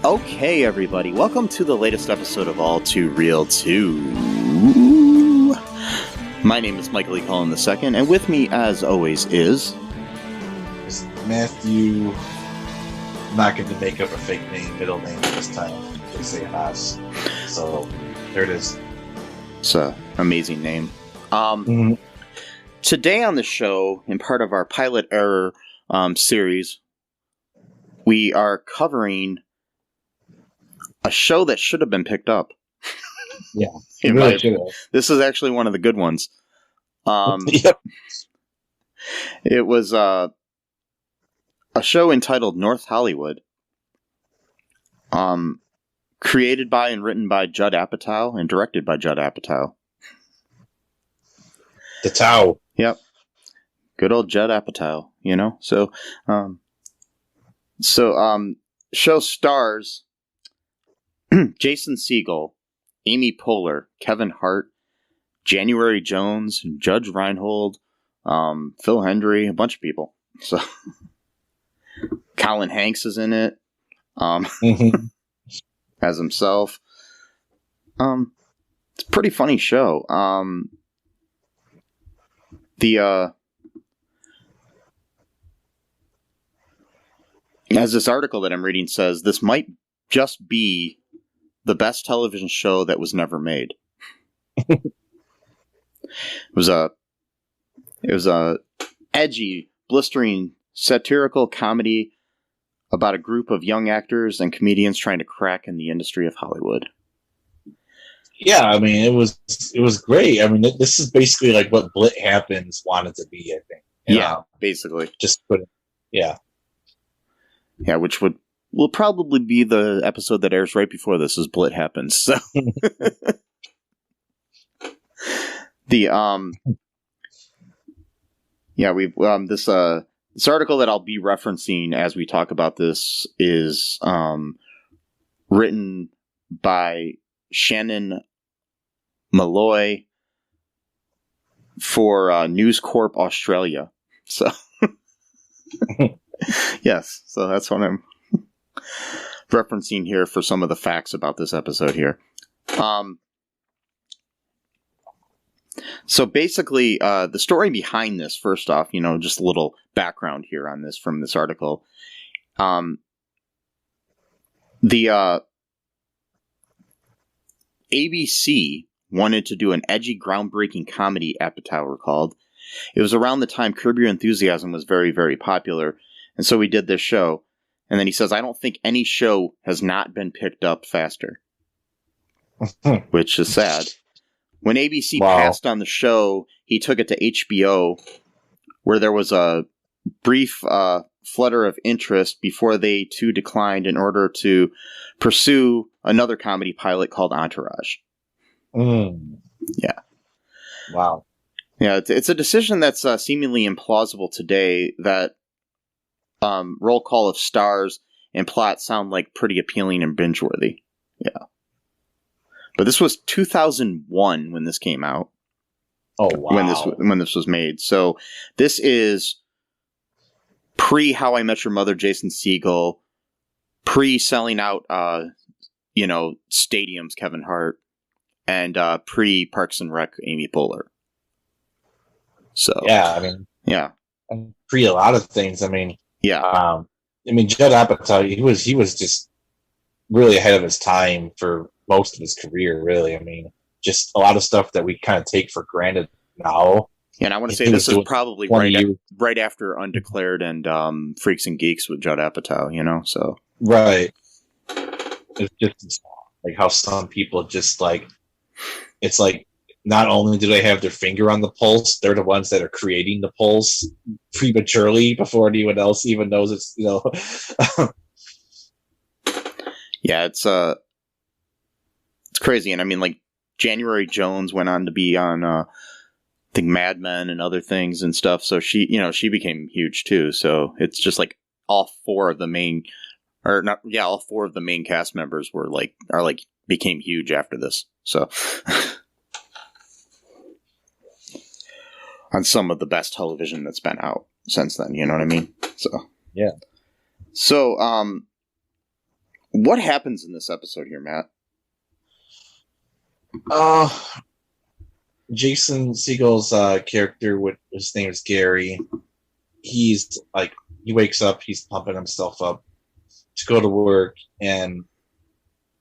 Okay, everybody, welcome to the latest episode of All Too Real 2. My name is Michael E. Colin II, and with me, as always, is... It's Matthew. I'm not going to make up a fake name, middle name this time. They say Haas. So, there it is. It's an amazing name. Today on the show, in part of our Pilot Error series, we are covering a show that should have been picked up. Yeah, it really should have. This is actually one of the good ones. Yep. It was a show entitled North Hollywood, created by and written by Judd Apatow and directed by Judd Apatow. The Tao. Yep. Good old Judd Apatow, you know? So show stars Jason Segel, Amy Poehler, Kevin Hart, January Jones, Judge Reinhold, Phil Hendrie, a bunch of people. So Colin Hanks is in it, as himself. It's a pretty funny show. As this article that I'm reading says, this might just be the best television show that was never made. It was a edgy, blistering, satirical comedy about a group of young actors and comedians trying to crack in the industry of Hollywood. Yeah, I mean, it was great. I mean, this is basically like what Blit Happens wanted to be, I think. Basically. Just put it, yeah. Yeah, which will probably be the episode that airs right before this, as Blit Happens. So this article that I'll be referencing as we talk about this is written by Shannon Malloy for News Corp Australia. So yes, so that's what I'm referencing here for some of the facts about this episode here. So basically, the story behind this, first off, just a little background here on this from this article. The ABC wanted to do an edgy, groundbreaking comedy, Apatow recalled. It was around the time Curb Your Enthusiasm was very, very popular, and so we did this show. And then he says, I don't think any show has not been picked up faster. Which is sad. When ABC passed on the show, he took it to HBO, where there was a brief flutter of interest before they too declined in order to pursue another comedy pilot called Entourage. Yeah. Wow. Yeah, it's a decision that's seemingly implausible today, that roll call of stars and plot sound like pretty appealing and binge-worthy. Yeah. But this was 2001 when this came out. Oh, wow. When this was made. So this is pre How I Met Your Mother, Jason Segel, pre selling out stadiums, Kevin Hart, and pre Parks and Rec, Amy Poehler. So yeah, I mean, yeah, pre a lot of things. I mean, yeah. I mean, Judd Apatow, he was just really ahead of his time for most of his career, really. I mean, just a lot of stuff that we kind of take for granted now. And I want to say this is probably right after Undeclared and Freaks and Geeks with Judd Apatow, so. Right. It's just like how some people just it's like, not only do they have their finger on the pulse, they're the ones that are creating the pulse prematurely before anyone else even knows it's, Yeah, it's crazy. And I mean, January Jones went on to be on, I think, Mad Men and other things and stuff. So she became huge too. So it's just like all four of the main cast members became huge after this. So on some of the best television that's been out since then, you know what I mean? So yeah. So what happens in this episode here, Matt? Jason Segel's character, his name is Gary. He's like, he wakes up, he's pumping himself up to go to work, and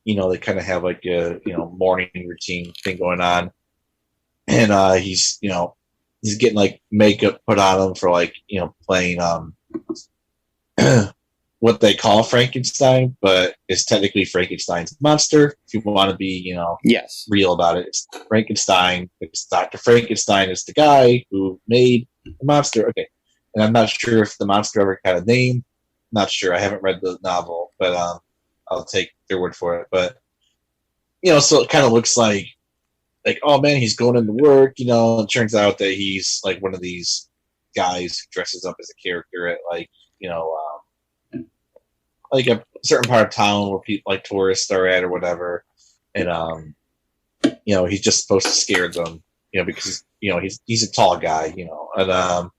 they kind of have like a morning routine thing going on, and he's getting like makeup put on him for like playing what they call Frankenstein, but it's technically Frankenstein's monster. If you want to be, yes, real about it, it's Frankenstein. It's Dr. Frankenstein is the guy who made the monster. Okay, and I'm not sure if the monster ever had a name. Not sure. I haven't read the novel, but I'll take their word for it. But so it kind of looks like, oh man, he's going into work. It turns out that he's like one of these guys who dresses up as a character at like like a certain part of town where people like tourists are at or whatever, and he's just supposed to scare them, because he's a tall guy, and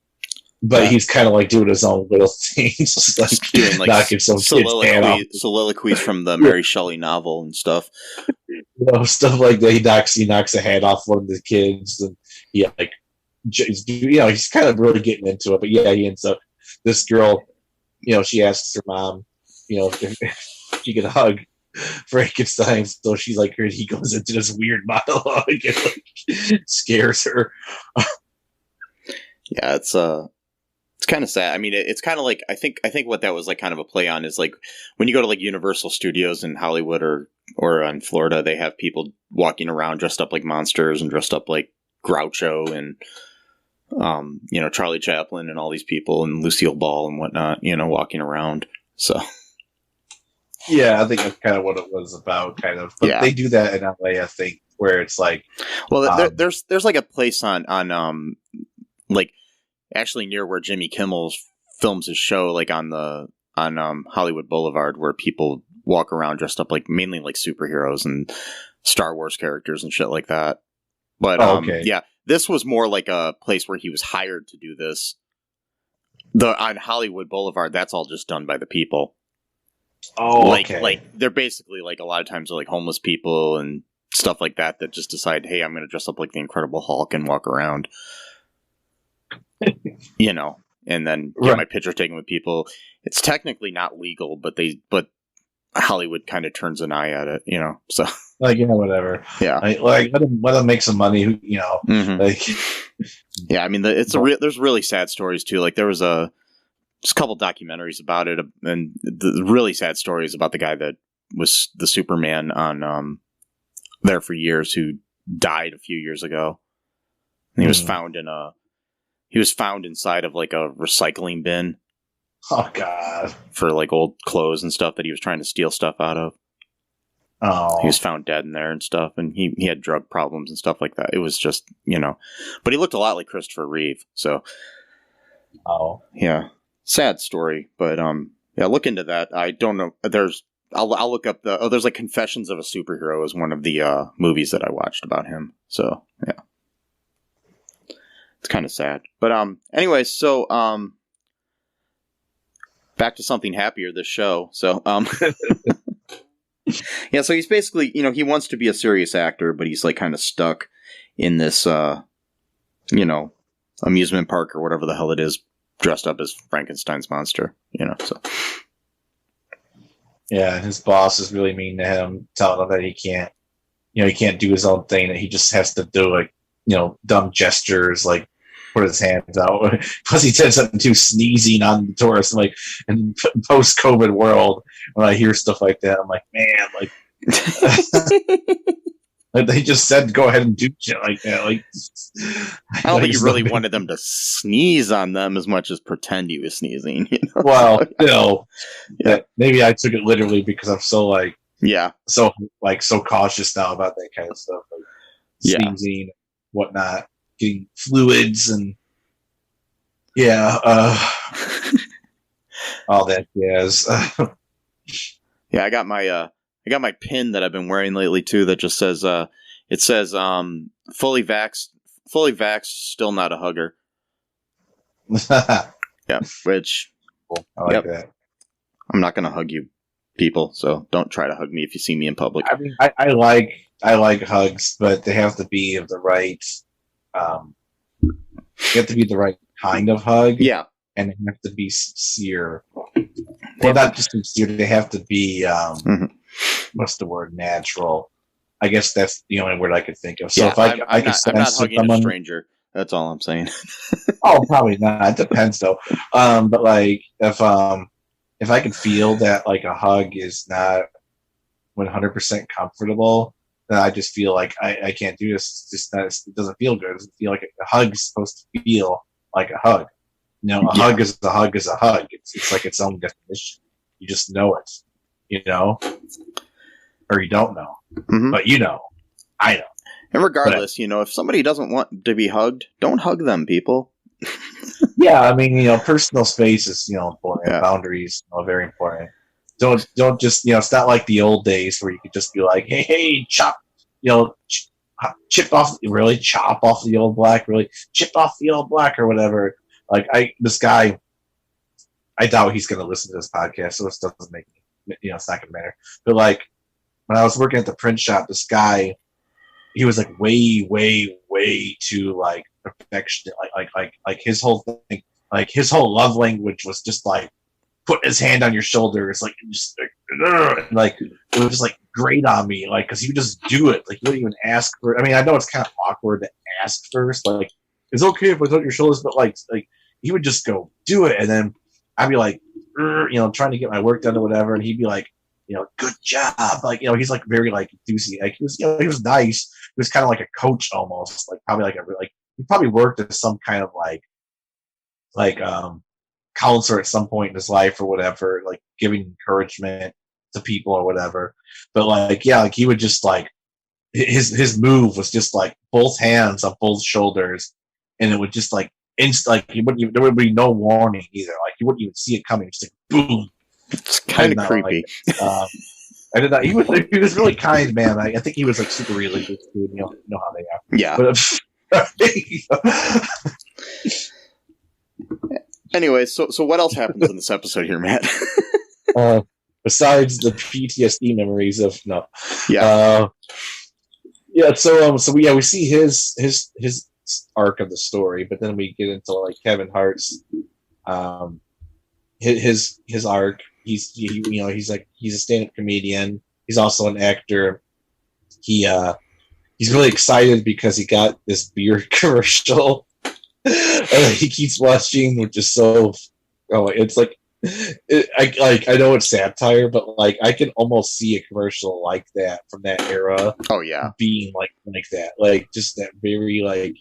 but he's kind of like doing his own little things, like doing like knocking some soliloquies from the Mary Shelley novel and stuff, stuff like that. He knocks a head off one of the kids, and he's kind of really getting into it. But yeah, he ends up, this girl, she asks her mom, if she could hug Frankenstein, so she's like, he goes into this weird monologue and like scares her. Yeah, it's kind of sad. I mean, it's kind of like, I think what that was like kind of a play on is like when you go to like Universal Studios in Hollywood or in Florida, they have people walking around dressed up like monsters and dressed up like Groucho and Charlie Chaplin and all these people and Lucille Ball and whatnot, walking around. So yeah, I think that's kind of what it was about, kind of. But they do that in LA, I think, where it's like, well, there's like a place on like actually near where Jimmy Kimmel films his show, like on Hollywood Boulevard, where people walk around dressed up like mainly like superheroes and Star Wars characters and shit like that. But yeah, this was more like a place where he was hired to do this. On Hollywood Boulevard, that's all just done by the people. Oh, like they're basically like a lot of times they're like homeless people and stuff like that just decide, hey, I'm going to dress up like the Incredible Hulk and walk around. And then get my picture taken with people. It's technically not legal, but Hollywood kind of turns an eye at it, so like, whatever. Yeah. Like let them make some money, mm-hmm. like, yeah. I mean, there's really sad stories too. Like there was just a couple documentaries about it, and the really sad stories about the guy that was the Superman on, there for years, who died a few years ago. And he was found inside of like a recycling bin. Oh God! For like old clothes and stuff that he was trying to steal stuff out of. Oh, he was found dead in there and stuff, and he had drug problems and stuff like that. It was just but he looked a lot like Christopher Reeve. So, yeah, sad story. But yeah, look into that. I don't know. I'll look up there's like Confessions of a Superhero is one of the movies that I watched about him. So yeah. It's kind of sad. But anyway, so back to something happier this show. So yeah, so he's basically, he wants to be a serious actor, but he's like kind of stuck in this amusement park or whatever the hell it is, dressed up as Frankenstein's monster, so yeah, his boss is really mean to him, telling him that he can't do his own thing, that he just has to do like dumb gestures, like put his hands out. Plus, he said something too sneezing on the tourists. I'm like, in post-COVID world, when I hear stuff like that, I'm like, man, like they just said, go ahead and do shit like that. Like, I don't think he really wanted them to sneeze on them as much as pretend he was sneezing. Well, yeah, maybe I took it literally because I'm so so cautious now about that kind of stuff. Like, sneezing, whatnot, getting fluids, and all that jazz. I got my pin that I've been wearing lately too. That just says it says fully vaxxed, still not a hugger. Yeah, which I like that. I'm not going to hug you, people. So don't try to hug me if you see me in public. I mean, I like hugs, but they have to be of the right. They have to be the right kind of hug. Yeah, and they have to be sincere. Well, not just sincere. They have to be what's the word? Natural. I guess that's the only word I could think of. So if I'm not hugging a stranger. That's all I'm saying. Oh, probably not. It depends though. But like if I can feel that like a hug is not 100% comfortable, then I just feel like I can't do this. It's just not, it doesn't feel good. It doesn't feel like a hug is supposed to feel like a hug. You know, a hug is a hug is a hug. It's like its own definition. You just know it, you know, or you don't know, but you know, I know. And regardless, if somebody doesn't want to be hugged, don't hug them, people. Yeah, I mean, personal space is, important. Yeah. Boundaries are very important. Don't just, it's not like the old days where you could just be like, hey, chop, chip off, really chop off the old black, really chip off the old black or whatever. Like this guy, I doubt he's going to listen to this podcast, so this doesn't make me, it's not going to matter. But like when I was working at the print shop, this guy, he was like way, way, way too like perfection. Like his whole thing, like his whole love language was just like putting his hand on your shoulder. It's like just like it was just like great on me, like because he would just do it. Like he wouldn't even ask for. I mean, I know it's kind of awkward to ask first. Like it's okay if I touch your shoulders, but like he would just go do it, and then I'd be like, trying to get my work done or whatever, and he'd be like, good job. Like, he's like very like enthusiastic. Like, he was nice. He was kind of like a coach almost. Like probably he probably worked as some kind of like counselor at some point in his life or whatever, like giving encouragement to people or whatever. But like, yeah, like he would just like his move was just like both hands on both shoulders, and it would just like like there would be no warning either. Like you wouldn't even see it coming. Just like boom. It's kind of creepy. I did not. He was really kind, man. I think he was like super religious too. You know how they are. Yeah. But, anyway, so what else happens in this episode here, Matt? Besides the PTSD memories of no. Yeah. So we see his arc of the story, but then we get into like Kevin Hart's his arc. He's a stand-up comedian. He's also an actor. He's really excited because he got this beer commercial he keeps watching, which is so it's like I know it's satire, but like I can almost see a commercial like that from that era. Oh yeah, being like that, like just that very like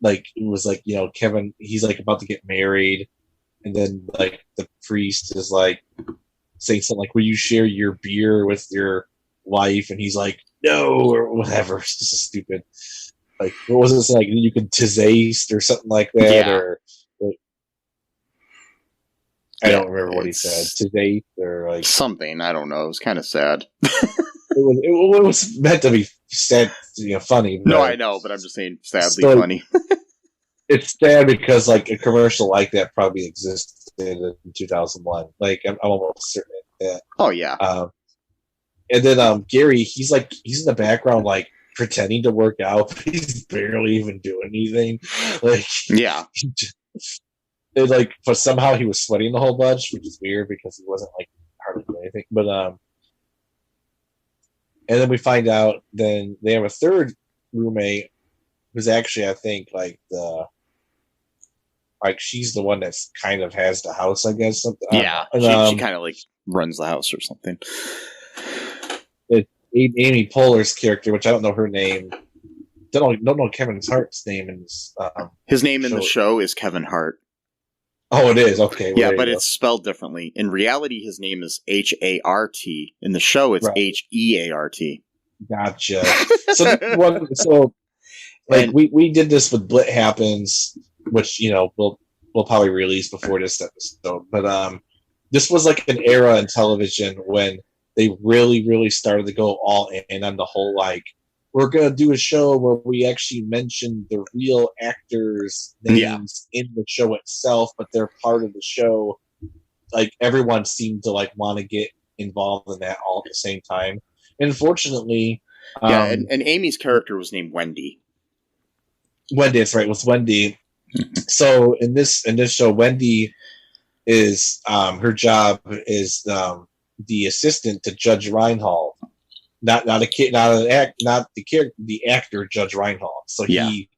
it was like Kevin, he's like about to get married. And then, like, the priest is, like, saying something like, will you share your beer with your wife? And he's like, no, or whatever. It's just stupid. Like, what was it like? You can tizaste or something like that? Yeah. Or I don't remember what he said. Tizaste or, like... something. I don't know. It was kind of sad. it was meant to be sad, funny. No, I know, but I'm just saying sadly funny. It's sad because like a commercial like that probably existed in 2001. Like I'm almost certain of that. Oh yeah. And then Gary, he's in the background like pretending to work out. He's barely even doing anything. Like yeah. But somehow he was sweating the whole bunch, which is weird because he wasn't like hardly doing anything. But and then we find out then they have a third roommate who's actually I think she's the one that's kind of has the house, I guess. Something. Yeah, she kind of like runs the house or something. It's Amy Poehler's character, which I don't know her name. Don't know Kevin Hart's name in this. His name in the show is Kevin Hart. Oh, it is okay. Yeah, but it's spelled differently. In reality, his name is Hart. In the show, it's Heart. Gotcha. So like And we did this with Blit Happens, which we'll probably release before this episode. But this was like an era in television when they really, really started to go all in on the whole like we're gonna do a show where we actually mention the real actors' names in the show itself, but they're part of the show. Like everyone seemed to like want to get involved in that all at the same time. And unfortunately, and Amy's character was named Wendy. Wendy, that's right, it was Wendy. So in this show, Wendy is her job is the assistant to Judge Reinhold. Not the actor Judge Reinhold. So the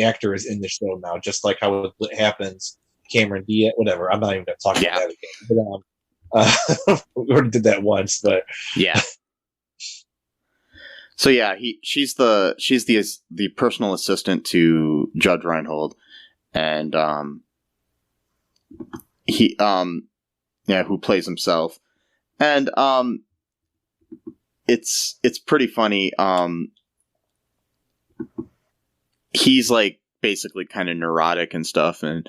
actor is in the show now, just like how it happens. Cameron Diaz, whatever. I'm not even going to talk about that again. But we already did that once, but yeah. So yeah, she's the personal assistant to Judge Reinhold, and who plays himself, and it's pretty funny. He's like basically kind of neurotic and stuff, and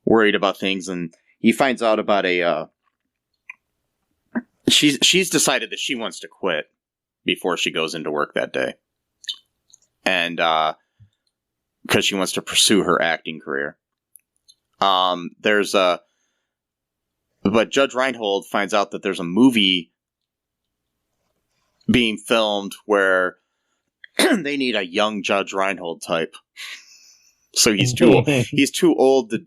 worried about things, and he finds out about she's decided that she wants to quit before she goes into work that day, and because she wants to pursue her acting career. But Judge Reinhold finds out that there's a movie being filmed where they need a young Judge Reinhold type. So he's too old to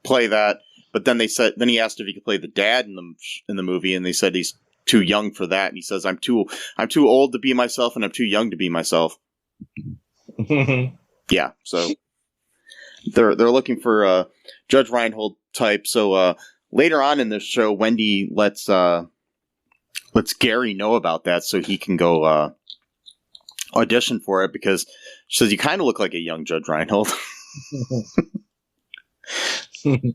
play that. But then he asked if he could play the dad in the movie, and they said he's too young for that. And he says, I'm too old to be myself, and I'm too young to be myself. Yeah, so they're looking for a Judge Reinhold type. So later on in this show, Wendy lets Gary know about that so he can go audition for it, because she says, you kind of look like a young Judge Reinhold.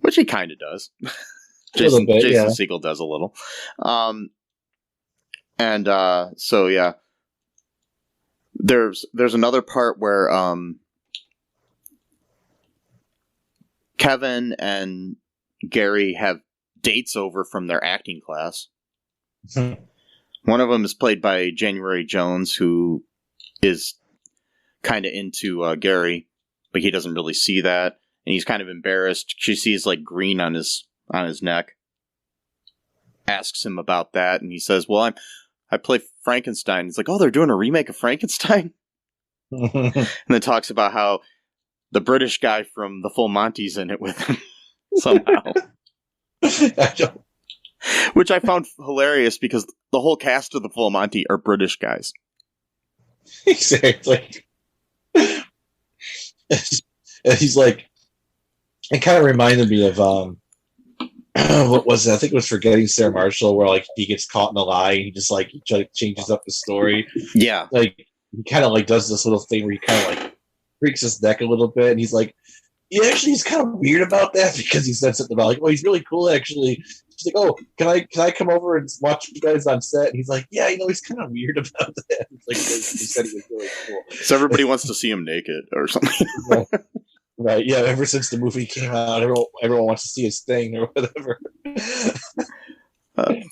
Which he kind of does. Jason Segel does a little. So yeah. There's another part where Kevin and Gary have dates over from their acting class. One of them is played by January Jones, who is kind of into Gary, but he doesn't really see that, and he's kind of embarrassed. She sees like green on his neck, asks him about that, and he says, well, I play Frankenstein. He's like, oh, they're doing a remake of Frankenstein? And then talks about how the British guy from the Full Monty's in it with him somehow. Which I found hilarious, because the whole cast of the Full Monty are British guys. Exactly. He's like, it kind of reminded me of what was it? I think it was Forgetting Sarah Marshall, where like he gets caught in a lie and he just like changes up the story. Yeah, like he kind of like does this little thing where he kind of like freaks his neck a little bit, and he's like, he's kind of weird about that, because he said something about like, well, he's really cool actually. She's like, oh, can I come over and watch you guys on set? And he's like, yeah, he's kind of weird about that. It's like he said he was really cool. So everybody wants to see him naked or something. Right, yeah, ever since the movie came out, everyone wants to see his thing or whatever.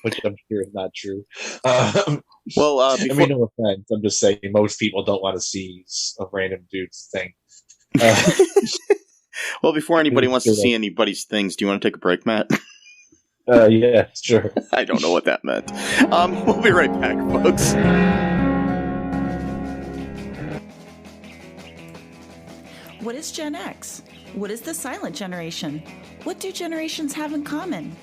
Which I'm sure is not true. No offense. I'm just saying most people don't want to see a random dude's thing. Well, before anybody wants to see anybody's things, do you want to take a break, Matt? Yeah, sure. I don't know what that meant. We'll be right back, folks. What is Gen X? What is the silent generation? What do generations have in common?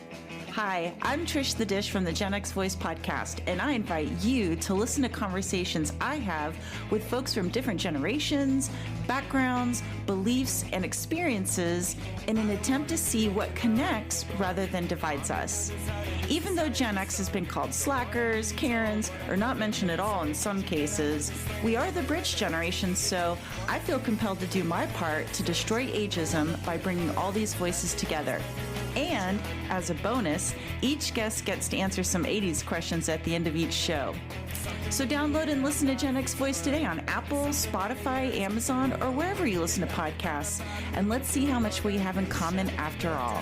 Hi, I'm Trish the Dish from the Gen X Voice podcast, and I invite you to listen to conversations I have with folks from different generations, backgrounds, beliefs, and experiences in an attempt to see what connects rather than divides us. Even though Gen X has been called slackers, Karens, or not mentioned at all in some cases, we are the bridge generation, so I feel compelled to do my part to destroy ageism by bringing all these voices together. And, as a bonus, each guest gets to answer some 80s questions at the end of each show. So download and listen to Gen X Voice today on Apple, Spotify, Amazon, or wherever you listen to podcasts. And let's see how much we have in common after all.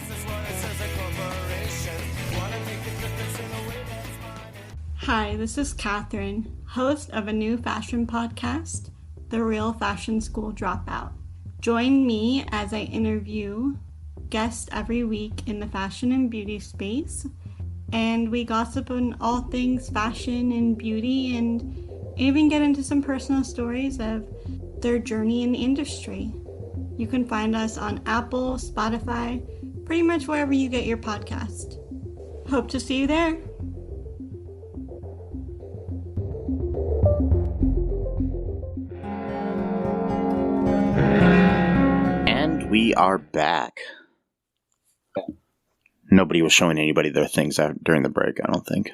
Hi, this is Catherine, host of a new fashion podcast, The Real Fashion School Dropout. Join me as I interview guests every week in the fashion and beauty space, and we gossip on all things fashion and beauty, and even get into some personal stories of their journey in the industry. You can find us on Apple, Spotify, pretty much wherever you get your podcast. Hope to see you there. And we are back. Nobody was showing anybody their things out during the break, I don't think.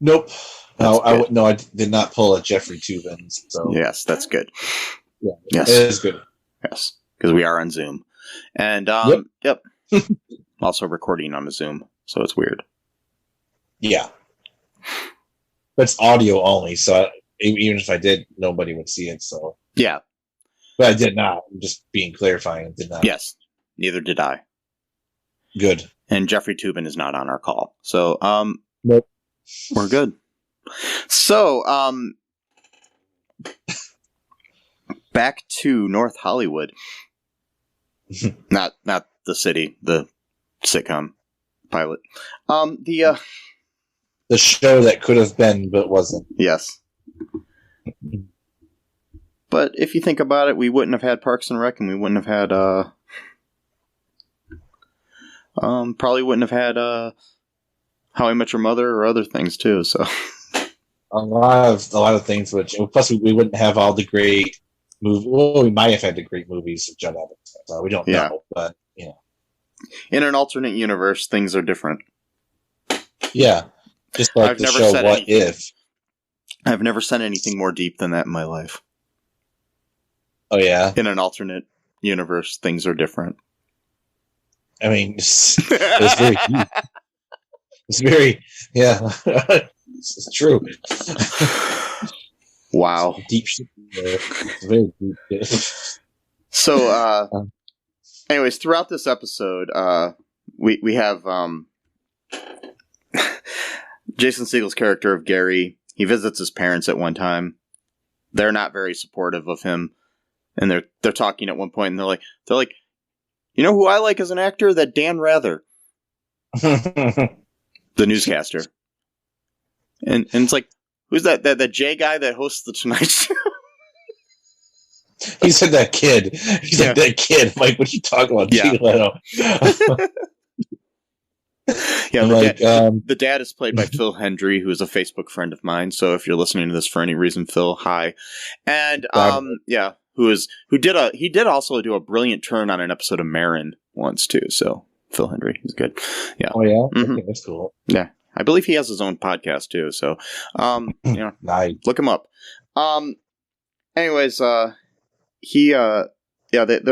Nope. That's I did not pull a Jeffrey Tubin. So yes, that's good. Yeah, yes, it is good. Yes, because we are on Zoom, and yep. Also recording on a Zoom, so it's weird. Yeah, but it's audio only, so even if I did, nobody would see it. So yeah, but I did not. I'm just being clarifying. I did not. Yes, neither did I. Good. And Jeffrey Tubin is not on our call, so nope, we're good. So back to North Hollywood. not the city, the sitcom pilot. The show that could have been but wasn't. Yes. But if you think about it, we wouldn't have had Parks and Rec, and we wouldn't have had probably wouldn't have had How I Met Your Mother or other things too. So a lot of things, which plus we wouldn't have all the great movies. Well, we might have had the great movies of Judd Apatow. So we don't know, but you know, in an alternate universe, things are different. Yeah, just like the show What If. I've never said anything more deep than that in my life. Oh yeah, in an alternate universe, things are different. I mean, it's very deep. It's very, yeah, it's true. Wow. Deep shit. It's very deep. So, anyways, throughout this episode, we have Jason Segel's character of Gary. He visits his parents at one time. They're not very supportive of him, and they're talking at one point, and they're like, you know who I like as an actor? That Dan Rather. The newscaster. And it's like, who's that Jay guy that hosts the Tonight Show? He said that kid. He said that kid. I'm like, what are you talking about? Yeah. Yeah, the dad is played by Phil Hendrie, who is a Facebook friend of mine. So if you're listening to this for any reason, Phil, hi. And he did also do a brilliant turn on an episode of Marin once too. So Phil Hendrie, he's good. Yeah. Oh yeah, mm-hmm. Okay, that's cool. Yeah, I believe he has his own podcast too. So, nice. Look him up. Anyways, they're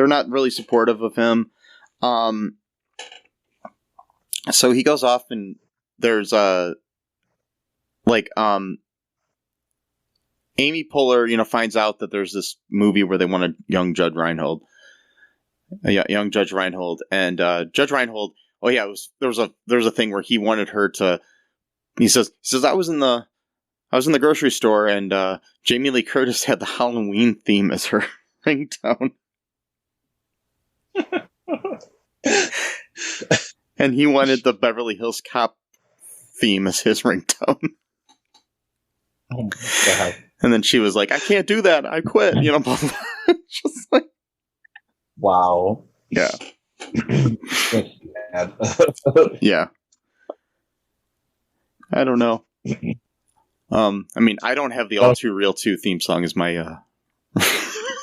not really supportive of him. So he goes off, and there's Amy Poehler, finds out that there's this movie where they want a young Judge Reinhold. Young Judge Reinhold, and Judge Reinhold. Oh yeah, there was a thing where he wanted her to. He says I was in the grocery store, and Jamie Lee Curtis had the Halloween theme as her ringtone. And he wanted the Beverly Hills Cop theme as his ringtone. Oh my God. And then she was like, I can't do that. I quit. Just like. Wow. Yeah. Yeah. I don't know. I mean, I don't have the All Too Real 2 theme song as my,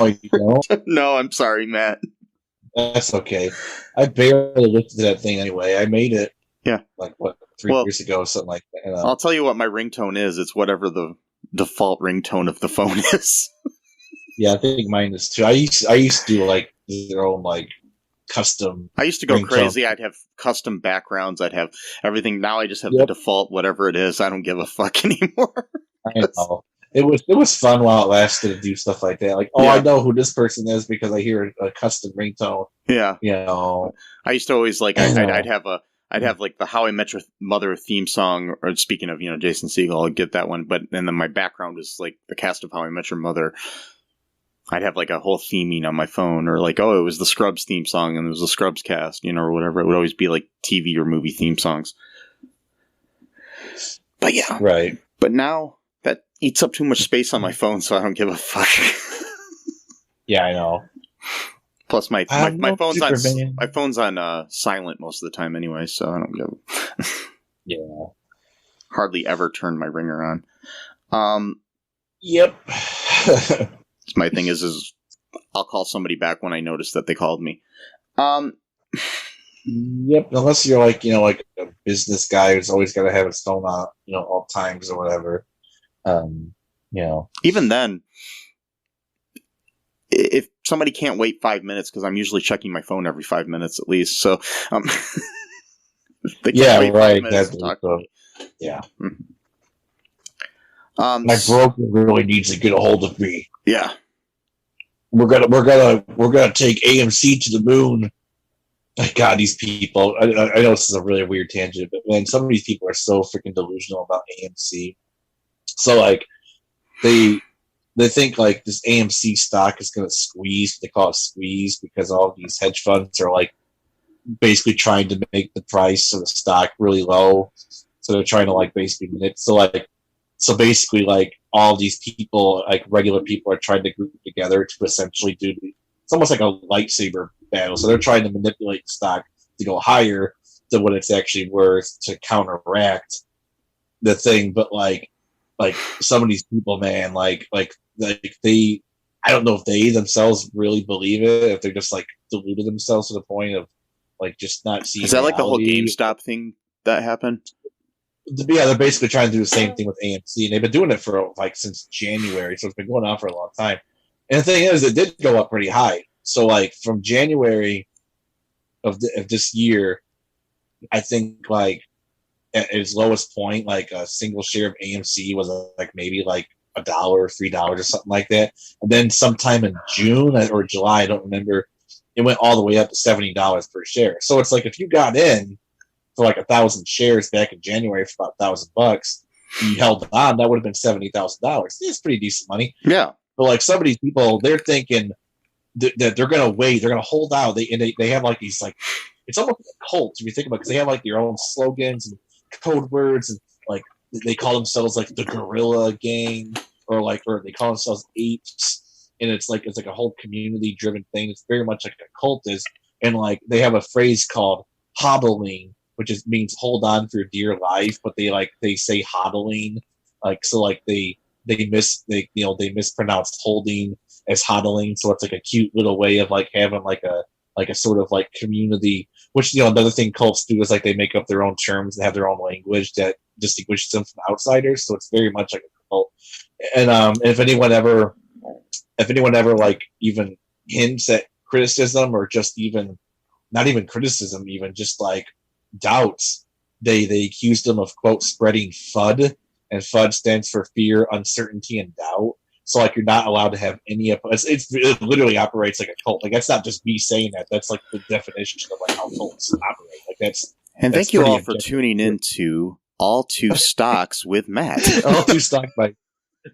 Oh, you don't? No, I'm sorry, Matt. That's okay. I barely looked at that thing anyway. I made it. Yeah. 3 years ago, something like that. I'll tell you what my ringtone is. It's whatever the default ringtone of the phone is. Yeah, I think mine is too. I used to do their own custom. I used to go ringtone. crazy. I'd have custom backgrounds. I'd have everything. Now I just have the default, whatever it is. I don't give a fuck anymore. I know. It was fun while it lasted to do stuff like that. Like, I know who this person is because I hear a custom ringtone. Yeah. I used to always like I'd have like the How I Met Your Mother theme song, or speaking of, Jason Segel, I'd get that one, and then my background is like the cast of How I Met Your Mother. I'd have like a whole theming on my phone, or like, it was the Scrubs theme song and it was the Scrubs cast, or whatever. It would always be like TV or movie theme songs. But yeah. Right. But now that eats up too much space on my phone, so I don't give a fuck. Yeah, I know. Plus my phone's on silent most of the time anyway, so I don't give. Yeah. Hardly ever turn my ringer on. Yep. My thing is I'll call somebody back when I notice that they called me. Yep. Unless you're like a business guy who's always got to have his phone on, all times or whatever. Even then, if somebody can't wait 5 minutes, because I'm usually checking my phone every 5 minutes at least, so they can't wait 5 minutes to talk to me. Yeah. Mm-hmm. My broker really needs to get a hold of me. Yeah. We're gonna take AMC to the moon. God, these people. I know this is a really weird tangent, but man, some of these people are so freaking delusional about AMC. So like, they think like this AMC stock is gonna squeeze. They call it squeeze because all these hedge funds are like basically trying to make the price of the stock really low. So they're trying to like basically manipulate. So basically, like, all these people, like regular people, are trying to group together to essentially it's almost like a lightsaber battle. So they're trying to manipulate the stock to go higher than what it's actually worth to counteract the thing. But like some of these people, man, like they, I don't know if they themselves really believe it, if they're just like deluded themselves to the point of like just not seeing. Is that reality. Like the whole GameStop thing that happened? Yeah, they're basically trying to do the same thing with AMC, and they've been doing it for like since January, so it's been going on for a long time. And the thing is, it did go up pretty high. So like from January of this year, I think like at its lowest point, like a single share of AMC was like maybe like $1 or $3 or something like that. And then sometime in June or July, I don't remember, it went all the way up to $70 per share. So it's like if you got in for like 1,000 shares back in January for about $1,000, you held on, that would have been $70,000. It's pretty decent money. Yeah. But like some of these people, they're thinking that they're going to wait, they're going to hold out. They have like these, like, it's almost like a cult if you think about it, because they have like their own slogans and code words, and like they call themselves like the Gorilla Gang, or they call themselves apes, and it's like a whole community driven thing. It's very much like a cult is, and like they have a phrase called hodling, which means hold on for dear life, but they say hodling, like, so like they mispronounced holding as hodling, so it's like a cute little way of like having like a sort of like community. Which, another thing cults do is like they make up their own terms and have their own language that distinguishes them from outsiders. So it's very much like a cult. And if anyone ever like even hints at criticism, or just even not even criticism, even just like doubts, they accused them of, quote, spreading FUD, and FUD stands for fear, uncertainty, and doubt. So like you're not allowed to have any. It literally operates like a cult. Like that's not just me saying that. That's like the definition of like how cults operate. Like that's. And thank you all for tuning in to All Two Stocks with Matt. All Two Stock Bite.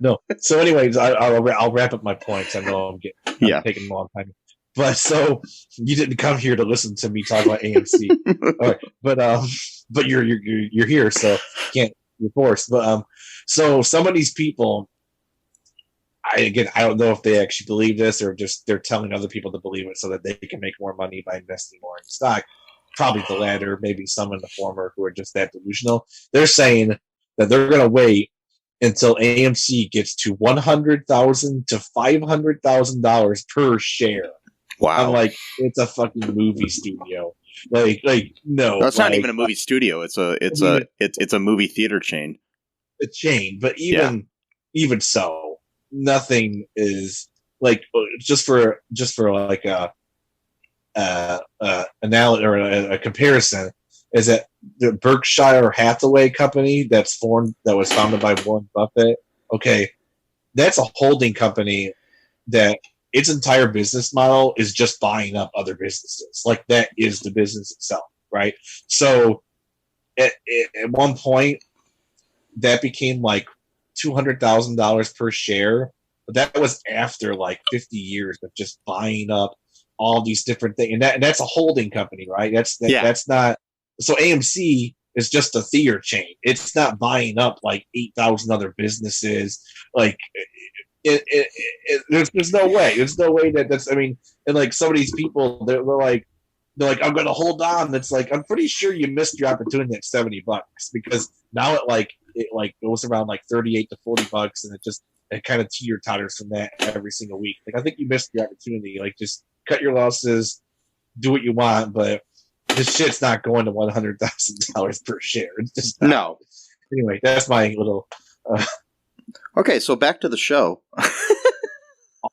No. So anyways, I'll wrap up my points. I know I'm taking a long time. But so you didn't come here to listen to me talk about AMC. All right. But you're here, so you're forced. But so some of these people, I don't know if they actually believe this, or just they're telling other people to believe it so that they can make more money by investing more in stock. Probably the latter, maybe some in the former who are just that delusional. They're saying that they're going to wait until AMC gets to $100,000 to $500,000 per share. Wow! I'm like, it's a fucking movie studio. Like no, it's not even a movie studio. It's a movie theater chain. A chain, but even so. Nothing is like just for like a analogy or a comparison is that the Berkshire Hathaway company that was founded by Warren Buffett okay, that's a holding company that its entire business model is just buying up other businesses. Like, that is the business itself, right? So at one point, that became like $200,000 per share. But that was after like 50 years of just buying up all these different things. And that's a holding company, right? That's not. So AMC is just a theater chain. It's not buying up like 8,000 other businesses. Like, there's no way. There's no way that's. I mean, and like some of these people, they're like, I'm going to hold on. It's like, I'm pretty sure you missed your opportunity at $70 because now it goes around like $38 to $40, and it kind of teeter totters from that every single week. Like, I think you missed the opportunity. Like, just cut your losses, do what you want, but this shit's not going to $100,000 per share. It's just not. No. Anyway, that's my little. Okay, so back to the show.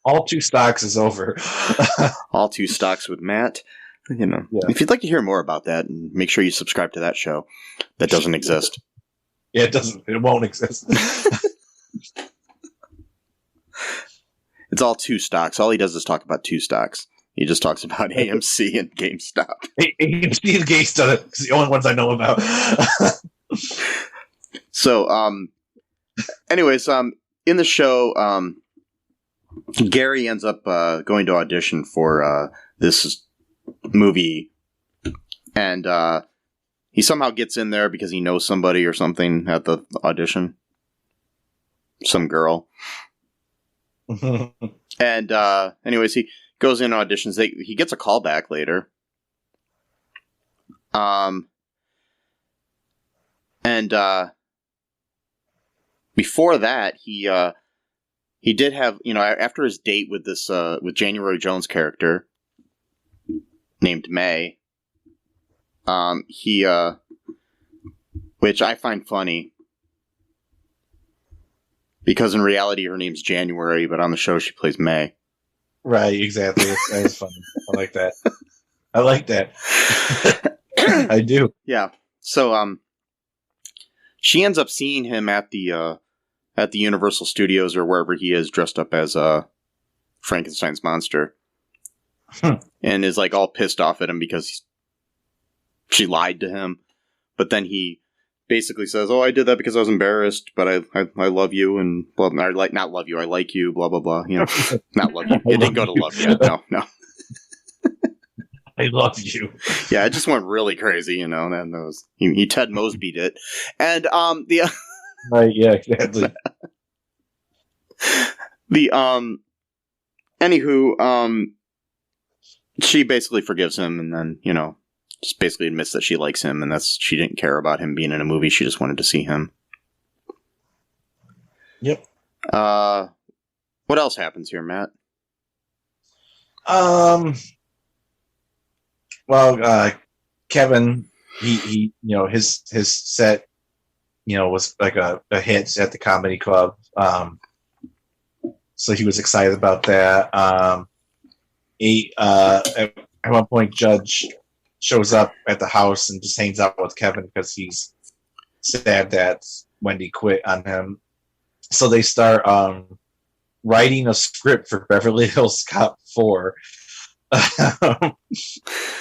All two stocks is over. All two stocks with Matt. You know, if you'd like to hear more about that, make sure you subscribe to that show. That doesn't exist. Yeah, it doesn't. It won't exist. It's all two stocks. All he does is talk about two stocks. He just talks about AMC and GameStop. AMC and GameStop is the only ones I know about. So, anyways, in the show, Gary ends up going to audition for this movie, and he somehow gets in there because he knows somebody or something at the audition. Some girl. And anyways, he goes in auditions. He gets a call back later. And before that, he did have, after his date with this with January Jones' character named May, which I find funny. Because in reality, her name's January, but on the show, she plays May. Right, exactly. That's funny. I like that. I like that. I do. Yeah. So, she ends up seeing him at the Universal Studios or wherever he is, dressed up as Frankenstein's monster, and is like all pissed off at him because she lied to him. But then he basically says, "Oh, I did that because I was embarrassed, but I love you and blah, blah, not love you, I like you, blah blah blah." Not love you. It didn't go to love yet. No. I love you. Yeah, it just went really crazy, and those he Ted Mosby'd it, and the right, yeah, exactly. Anywho, she basically forgives him, and then just basically admits that she likes him, and she didn't care about him being in a movie. She just wanted to see him. Yep. What else happens here, Matt? Well, Kevin, he his set, was like a hit at the comedy club. So he was excited about that. At one point, Judge shows up at the house and just hangs out with Kevin because he's sad that Wendy quit on him. So they start writing a script for Beverly Hills Cop 4,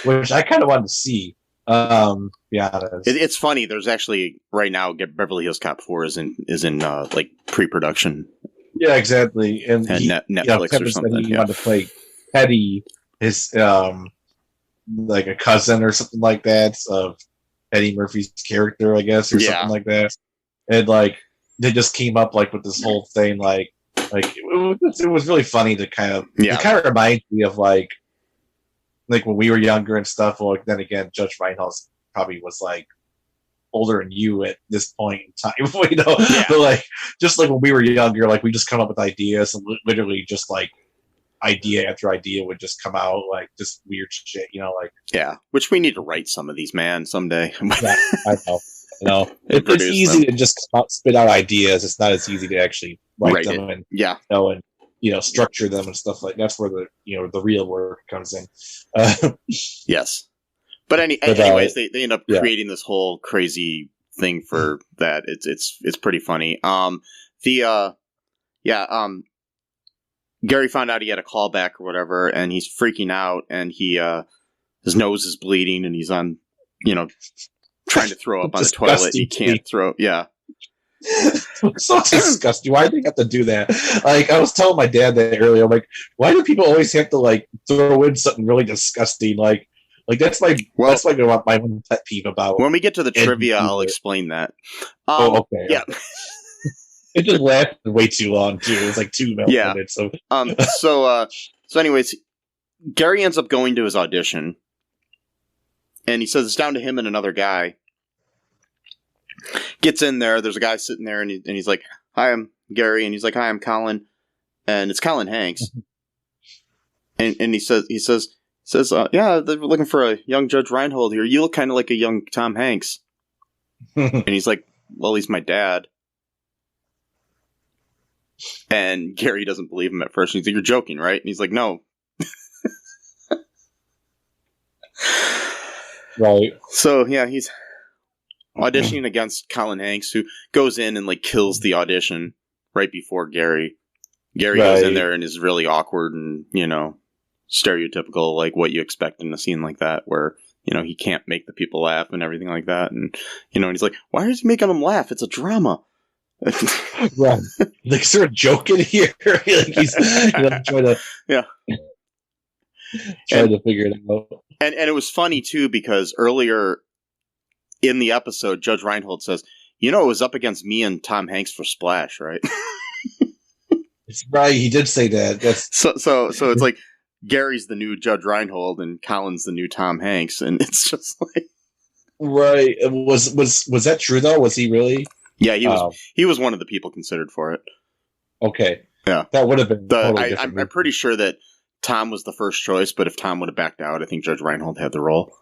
which I kind of wanted to see. Be honest, it's funny. There's actually right now Beverly Hills Cop 4 is in like pre-production. Yeah, exactly. And Netflix Kevin or something. Said he wanted to play Eddie, his like a cousin or something like that of Eddie Murphy's character, I guess, or something like that. And like they just came up like with this whole thing, like it was really funny to kind of it kind of reminds me of like when we were younger and stuff. Well, then again, Judge Reinhold probably was like older than you at this point in time, But like just like when we were younger, like we just come up with ideas and literally just like idea after idea would just come out, like just weird shit, which we need to write some of these, man, someday. Yeah, I know. It's easy to just spit out ideas. It's not as easy to actually write them and and structure them and stuff like that's where the real work comes in. Yes, but anyways, they end up creating this whole crazy thing for that. It's pretty funny. Gary found out he had a callback or whatever, and he's freaking out, and his nose is bleeding, and he's on, trying to throw up on the toilet. He can't throw. Yeah. So disgusting. Why do they have to do that? Like, I was telling my dad that earlier. I'm like, why do people always have to like throw in something really disgusting? Like that's my one pet peeve about. When we get to the trivia, I'll explain that. Okay. Yeah. It just lasted way too long too. It was like 2 minutes. So anyways, Gary ends up going to his audition, and he says it's down to him and another guy. Gets in there. There's a guy sitting there, and he's like, "Hi, I'm Gary," and he's like, "Hi, I'm Colin," and it's Colin Hanks. And he says, "Yeah, they're looking for a young Judge Reinhold here. You look kind of like a young Tom Hanks." And he's like, "Well, he's my dad." And Gary doesn't believe him at first. He's like, "You're joking, right?" And he's like, "No." Right. So yeah, he's auditioning against Colin Hanks, who goes in and like kills the audition right before Gary. Gary goes in there and is really awkward and stereotypical, like what you expect in a scene like that, where he can't make the people laugh and everything like that, and and he's like, "Why is he making them laugh? It's a drama." Right. Like, is there a joke in here? Like he's trying to figure it out. And it was funny too, because earlier in the episode, Judge Reinhold says, "It was up against me and Tom Hanks for Splash, right?" It's right. He did say that. That's so it's like Gary's the new Judge Reinhold and Colin's the new Tom Hanks, and it's just like right. Was that true though? Was he really? Yeah, he was one of the people considered for it. Okay. Yeah. That would have been totally different. I'm pretty sure that Tom was the first choice, but if Tom would have backed out, I think Judge Reinhold had the role.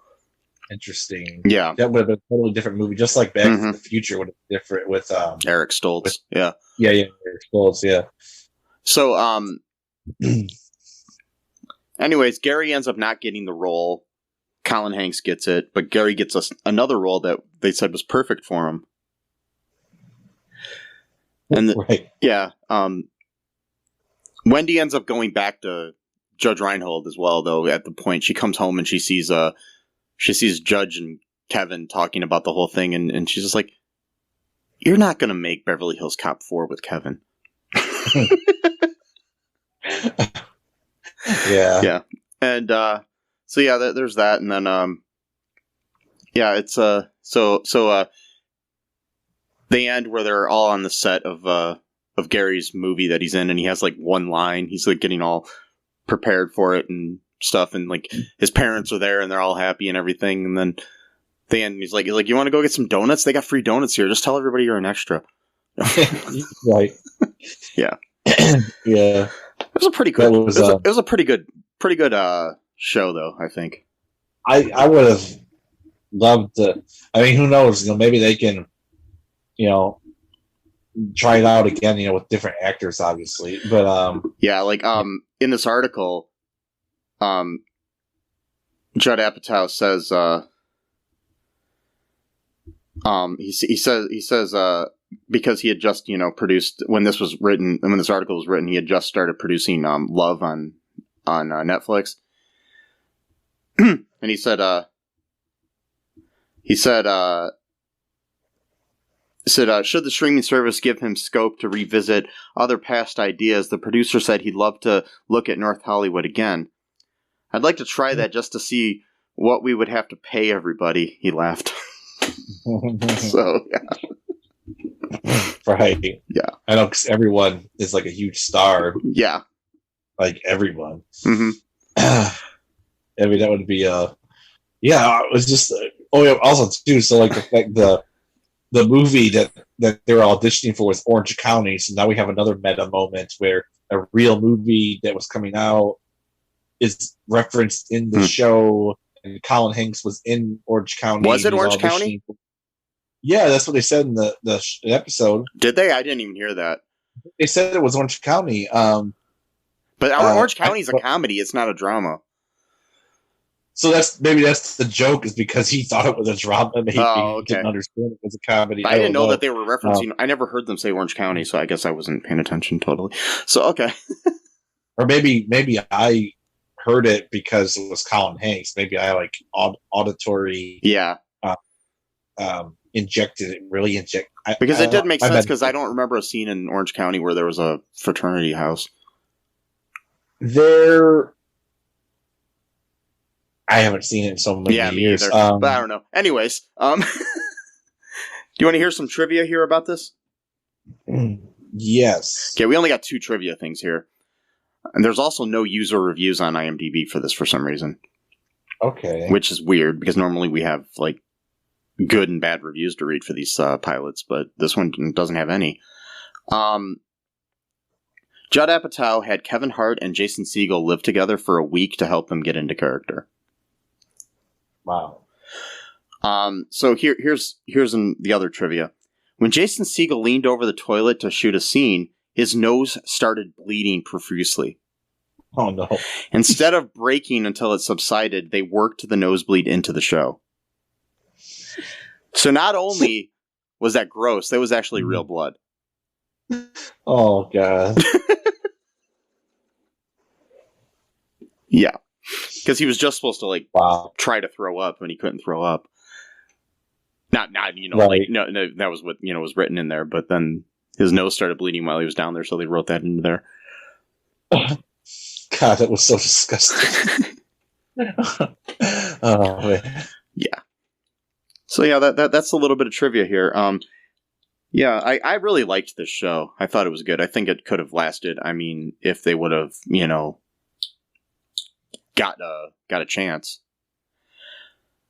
Interesting. Yeah. That would have been a totally different movie, just like Back to the Future would have been different with Eric Stoltz. Yeah, Eric Stoltz, yeah. So anyways, Gary ends up not getting the role. Colin Hanks gets it, but Gary gets another role that they said was perfect for him. And Wendy ends up going back to Judge Reinhold as well, though. At the point she comes home and she sees Judge and Kevin talking about the whole thing, and she's just like, "You're not going to make Beverly Hills Cop 4 with Kevin." Yeah. And there's that, and then it's they end where they're all on the set of Gary's movie that he's in, and he has like one line. He's like getting all prepared for it and stuff, and like his parents are there and they're all happy and everything, and then the end he's like, "You want to go get some donuts? They got free donuts here. Just tell everybody you're an extra." Right. Yeah. Yeah. It was a pretty good. It was a pretty good show, though. I think. I would have loved to. I mean, who knows? Maybe they can, try it out again. With different actors, obviously. But in this article, Judd Apatow says, he says because he had just produced when this article was written, he had just started producing Love on Netflix, and he said should the streaming service give him scope to revisit other past ideas, the producer said he'd love to look at North Hollywood again. I'd like to try that just to see what we would have to pay everybody. He laughed. So yeah. Right. Yeah. I know, because everyone is like a huge star. Yeah. Like everyone. Mm-hmm. I mean, that would be it was just also too, so like the movie that they were auditioning for was Orange County, so now we have another meta moment where a real movie that was coming out is referenced in the show, and Colin Hanks was in Orange County. Was it Orange County? Yeah, that's what they said in the episode. Did they? I didn't even hear that. They said it was Orange County. But Orange County is a comedy. It's not a drama. So that's the joke, is because he thought it was a drama. Maybe Oh, he didn't okay. understand it was a comedy. I didn't know don't that they were referencing. I never heard them say Orange County, so I guess I wasn't paying attention totally. So okay. Or maybe I heard it because it was Colin Hanks. Maybe I like auditory. Yeah. Injected it. Really inject. Because it did make sense, because I don't remember a scene in Orange County where there was a fraternity house. There. I haven't seen it in so many years. Either. But I don't know. Anyways, do you want to hear some trivia here about this? Yes. Okay, we only got 2 trivia things here. And there's also no user reviews on IMDb for this for some reason. Okay. Which is weird, because normally we have, like, good and bad reviews to read for these pilots, but this one doesn't have any. Judd Apatow had Kevin Hart and Jason Segel live together for a week to help them get into character. Wow. So here's the other trivia. When Jason Segel leaned over the toilet to shoot a scene, his nose started bleeding profusely. Oh no. Instead of breaking until it subsided, they worked the nosebleed into the show. So not only was that gross, that was actually real blood. Oh god. Yeah. Because he was just supposed to, like, wow. try to throw up when he couldn't throw up. Not right. like, no, that was what, was written in there, but then his nose started bleeding while he was down there, so they wrote that into there. God, that was so disgusting. Oh, man. Yeah. So yeah, that's a little bit of trivia here. Yeah, I really liked this show. I thought it was good. I think it could have lasted. I mean, if they would have, got a chance.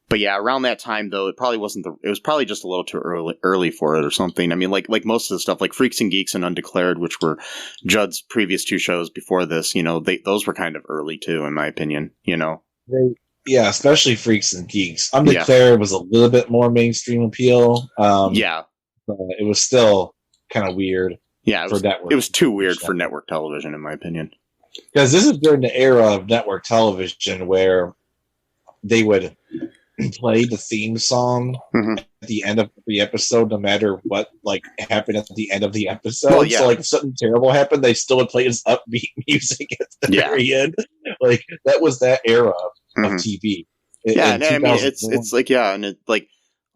But yeah, around that time though, it probably wasn't it was probably just a little too early for it or something. I mean, like most of the stuff, like Freaks and Geeks and Undeclared, which were Judd's previous 2 shows before this, those were kind of early too, in my opinion. Yeah, especially Freaks and Geeks. Undeclared was a little bit more mainstream appeal. Yeah, but it was still kind of weird. Yeah, it was too weird for network television, in my opinion. Because this is during the era of network television where they would play the theme song at the end of every episode, no matter what happened at the end of the episode. Well, yeah. So if something terrible happened, they still would play this upbeat music at the very end. That was that era of TV. Yeah, and I mean it's and it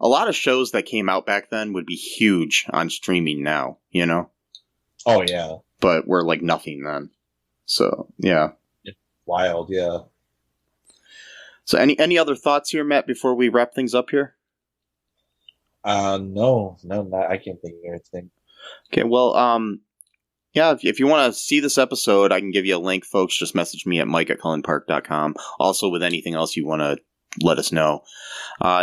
a lot of shows that came out back then would be huge on streaming now, Oh yeah. But we're nothing then. So yeah. It's wild, yeah. So any other thoughts here, Matt, before we wrap things up here? No, I can't think of anything. Okay, well, yeah, if you want to see this episode, I can give you a link, folks. Just message me at mike@colinpark.com. Also, with anything else you want to let us know.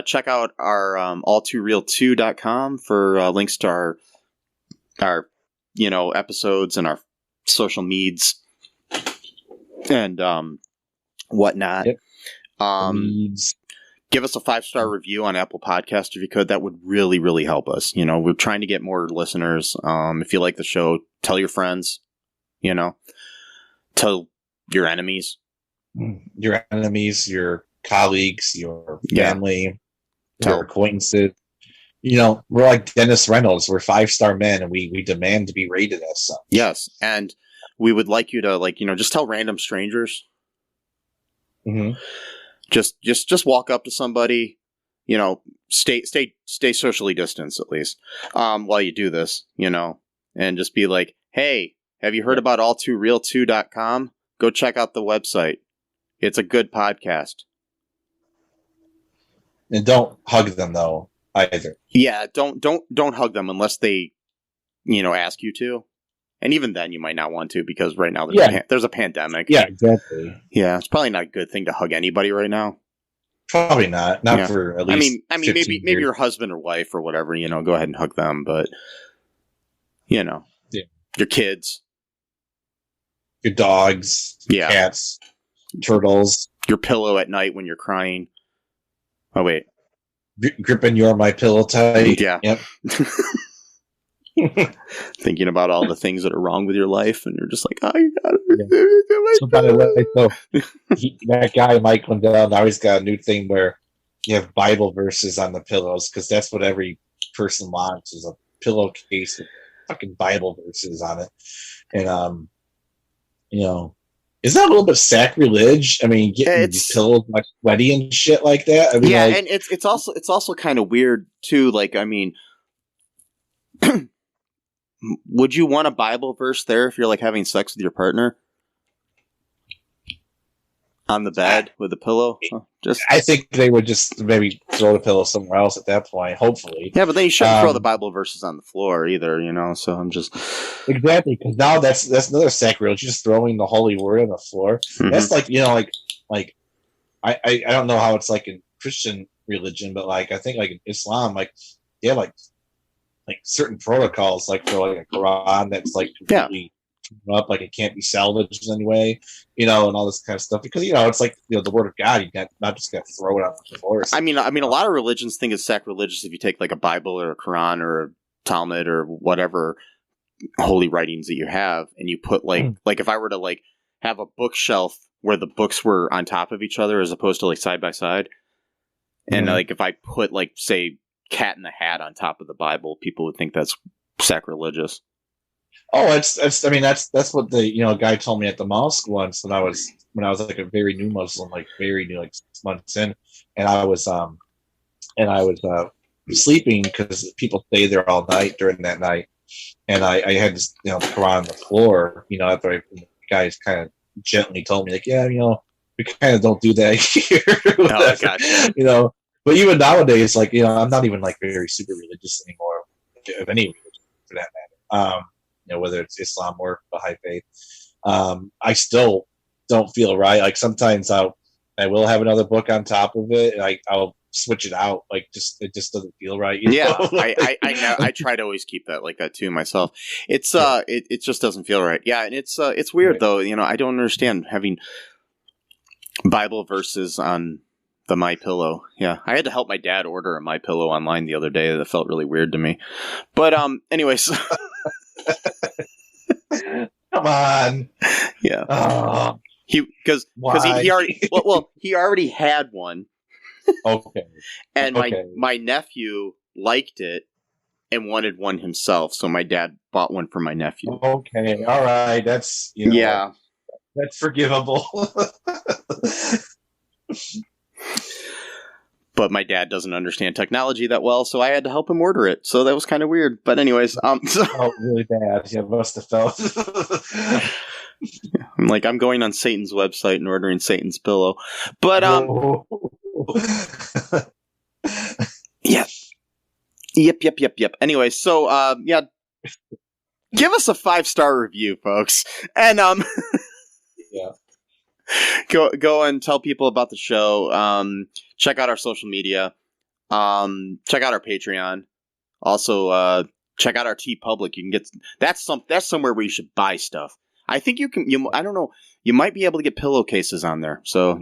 Check out our all2real2.com for links to our episodes and our social meds and whatnot. Yep. Give us a 5-star review on Apple Podcast if you could. That would really, really help us. We're trying to get more listeners. If you like the show, tell your friends, tell your enemies. Your enemies, your colleagues, your family, your acquaintances. We're like Dennis Reynolds. We're 5-star men, and we demand to be rated as such. Yes, and we would like you to just tell random strangers. Mm-hmm. Just walk up to somebody, stay socially distanced at least while you do this, and just be like, hey, have you heard about all2real2.com? Go check out the website. It's a good podcast. And don't hug them though either. Yeah, don't hug them unless they, ask you to. And even then, you might not want to because right now there's a pandemic. Yeah, exactly. Yeah, it's probably not a good thing to hug anybody right now. Probably not. Not for at least. I mean, maybe your husband or wife or whatever. Go ahead and hug them, but your kids, your dogs, cats, turtles, your pillow at night when you're crying. Oh wait, gripping your my pillow tight. Yeah. Yep. thinking about all the things that are wrong with your life, and you're just like, oh, you gotta. Yeah. So by the way, that guy Mike Lindell, now he's got a new thing where you have Bible verses on the pillows, because that's what every person wants, is a pillowcase with fucking Bible verses on it. And is that a little bit sacrilege? I mean, getting these pillows like sweaty and shit like that. I mean, yeah, and it's also kind of weird too. Like, I mean, would you want a Bible verse there if you're like having sex with your partner on the bed with a pillow? I think they would just maybe throw the pillow somewhere else at that point. Hopefully, yeah, but then you shouldn't throw the Bible verses on the floor either. So I'm just exactly, because now that's another sacrilege. Just throwing the holy word on the floor. Mm-hmm. That's like I don't know how it's like in Christian religion, but like I think like in Islam, like they have like certain protocols, like for like a Quran that's like completely up, like it can't be salvaged in any way, and all this kind of stuff, because it's like the word of God, you got not just got to throw it on the floor. I mean, a lot of religions think it's sacrilegious if you take like a Bible or a Quran or a Talmud or whatever holy writings that you have, and you put like if I were to like have a bookshelf where the books were on top of each other as opposed to like side by side, and like if I put like say Cat in the Hat on top of the Bible, people would think that's sacrilegious. Oh, that's what the guy told me at the mosque once when I was like a very new Muslim, like very new, like 6 months in, and I was sleeping because people stay there all night during that night, and I had this the Quran on the floor, after the guys kind of gently told me like, yeah, we kind of don't do that here. Oh, gotcha. But even nowadays, like I'm not even like very super religious anymore, of any religion for that matter. Whether it's Islam or Baha'i faith, I still don't feel right. Like sometimes I will have another book on top of it, and I'll switch it out. Like it just doesn't feel right. Yeah, I try to always keep that like that too myself. It's it just doesn't feel right. Yeah, and it's weird though. I don't understand having Bible verses on the MyPillow. Yeah, I had to help my dad order a MyPillow online the other day. That felt really weird to me. But anyways. Come on. Yeah. He already he already had one. Okay. And my nephew liked it and wanted one himself, so my dad bought one for my nephew. Okay. All right. That's that's forgivable. But my dad doesn't understand technology that well, so I had to help him order it. So that was kind of weird. But anyways, oh, really bad. Yeah, must have felt. I'm like, I'm going on Satan's website and ordering Satan's pillow. But yeah. Yep. Anyway, so yeah, give us a 5-star review, folks, and yeah. Go and tell people about the show. Check out our social media. Check out our Patreon. Also, check out our TeePublic. You can get that's somewhere where you should buy stuff. I think you can. I don't know. You might be able to get pillowcases on there. So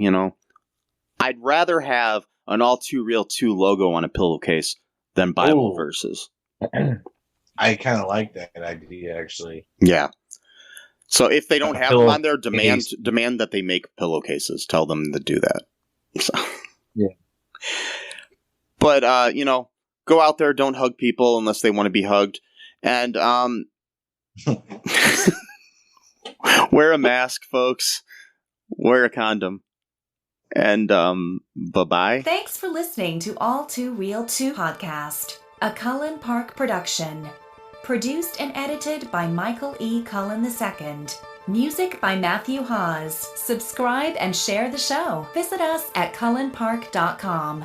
I'd rather have an All Too Real 2 logo on a pillowcase than Bible verses. I kind of like that idea, actually. Yeah. So if they don't have them on there, demand that they make pillowcases. Tell them to do that. So. Yeah. But go out there, don't hug people unless they want to be hugged, and wear a mask, folks. Wear a condom. And bye-bye. Thanks for listening to All Too Real 2 podcast, a Colin Park production. Produced and edited by Michael E. Cullen II. Music by Matthew Hawes. Subscribe and share the show. Visit us at cullenpark.com.